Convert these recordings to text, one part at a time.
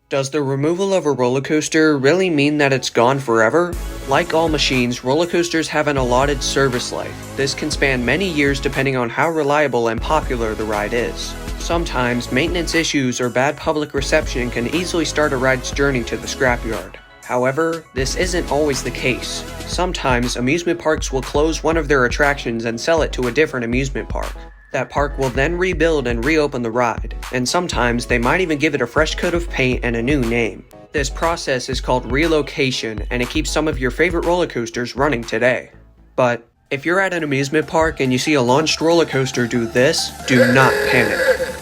Does the removal of a roller coaster really mean that it's gone forever? Like all machines, roller coasters have an allotted service life. This can span many years depending on how reliable and popular the ride is. Sometimes, maintenance issues or bad public reception can easily start a ride's journey to the scrapyard. However, this isn't always the case. Sometimes, amusement parks will close one of their attractions and sell it to a different amusement park. That park will then rebuild and reopen the ride, and sometimes they might even give it a fresh coat of paint and a new name. This process is called relocation, and it keeps some of your favorite roller coasters running today. But if you're at an amusement park and you see a launched roller coaster do this, do not panic.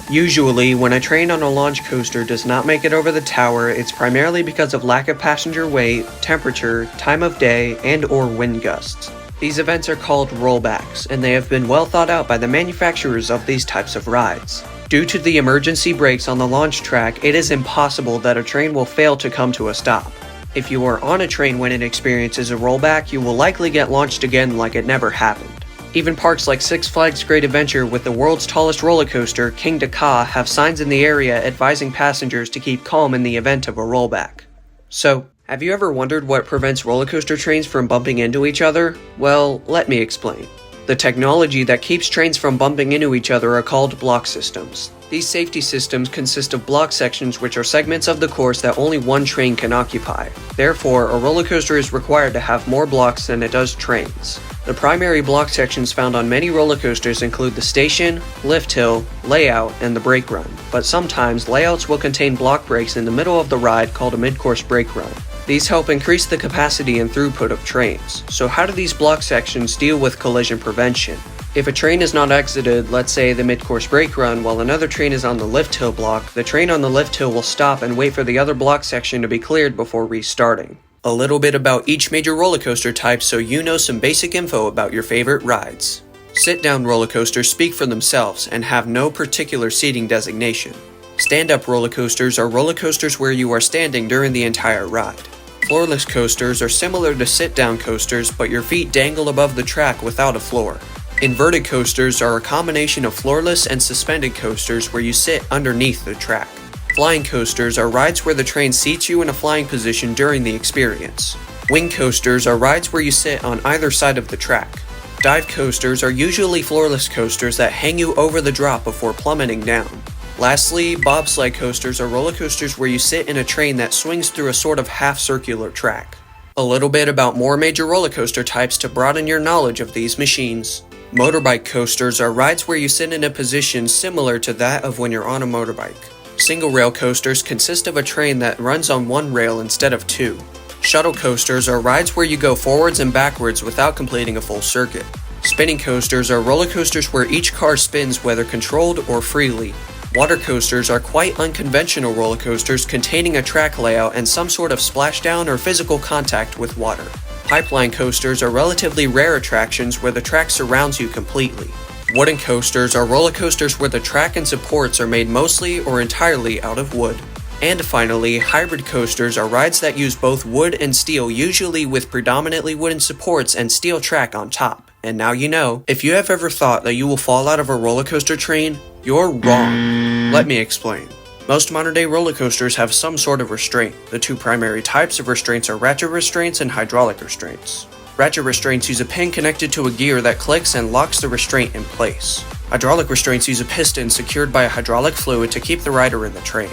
Usually, when a train on a launch coaster does not make it over the tower, it's primarily because of lack of passenger weight, temperature, time of day, and/or wind gusts. These events are called rollbacks, and they have been well thought out by the manufacturers of these types of rides. Due to the emergency brakes on the launch track, it is impossible that a train will fail to come to a stop. If you are on a train when it experiences a rollback, you will likely get launched again like it never happened. Even parks like Six Flags Great Adventure with the world's tallest roller coaster, King Ka, have signs in the area advising passengers to keep calm in the event of a rollback. So, have you ever wondered what prevents roller coaster trains from bumping into each other? Well, let me explain. The technology that keeps trains from bumping into each other are called block systems. These safety systems consist of block sections which are segments of the course that only one train can occupy. Therefore, a roller coaster is required to have more blocks than it does trains. The primary block sections found on many roller coasters include the station, lift hill, layout, and the brake run, but sometimes layouts will contain block brakes in the middle of the ride called a mid-course brake run. These help increase the capacity and throughput of trains. So how do these block sections deal with collision prevention? If a train is not exited, let's say the mid-course brake run, while another train is on the lift hill block, the train on the lift hill will stop and wait for the other block section to be cleared before restarting. A little bit about each major roller coaster type so you know some basic info about your favorite rides. Sit-down roller coasters speak for themselves and have no particular seating designation. Stand-up roller coasters are roller coasters where you are standing during the entire ride. Floorless coasters are similar to sit-down coasters, but your feet dangle above the track without a floor. Inverted coasters are a combination of floorless and suspended coasters where you sit underneath the track. Flying coasters are rides where the train seats you in a flying position during the experience. Wing coasters are rides where you sit on either side of the track. Dive coasters are usually floorless coasters that hang you over the drop before plummeting down. Lastly, bobsled coasters are roller coasters where you sit in a train that swings through a sort of half-circular track. A little bit about more major roller coaster types to broaden your knowledge of these machines. Motorbike coasters are rides where you sit in a position similar to that of when you're on a motorbike. Single rail coasters consist of a train that runs on one rail instead of two. Shuttle coasters are rides where you go forwards and backwards without completing a full circuit. Spinning coasters are roller coasters where each car spins whether controlled or freely. Water coasters are quite unconventional roller coasters containing a track layout and some sort of splashdown or physical contact with water. Pipeline coasters are relatively rare attractions where the track surrounds you completely. Wooden coasters are roller coasters where the track and supports are made mostly or entirely out of wood. And finally, hybrid coasters are rides that use both wood and steel, usually with predominantly wooden supports and steel track on top. And now you know, if you have ever thought that you will fall out of a roller coaster train, you're wrong. Let me explain. Most modern-day roller coasters have some sort of restraint. The two primary types of restraints are ratchet restraints and hydraulic restraints. Ratchet restraints use a pin connected to a gear that clicks and locks the restraint in place. Hydraulic restraints use a piston secured by a hydraulic fluid to keep the rider in the train.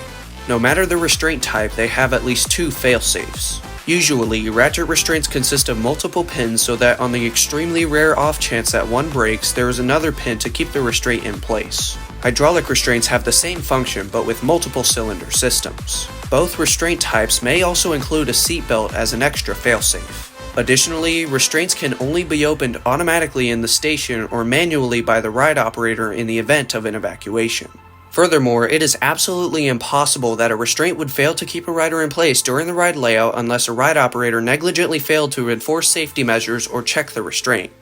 No matter the restraint type, they have at least two fail-safes. Usually, ratchet restraints consist of multiple pins so that on the extremely rare off chance that one breaks, there is another pin to keep the restraint in place. Hydraulic restraints have the same function but with multiple cylinder systems. Both restraint types may also include a seatbelt as an extra failsafe. Additionally, restraints can only be opened automatically in the station or manually by the ride operator in the event of an evacuation. Furthermore, it is absolutely impossible that a restraint would fail to keep a rider in place during the ride layout unless a ride operator negligently failed to enforce safety measures or check the restraint.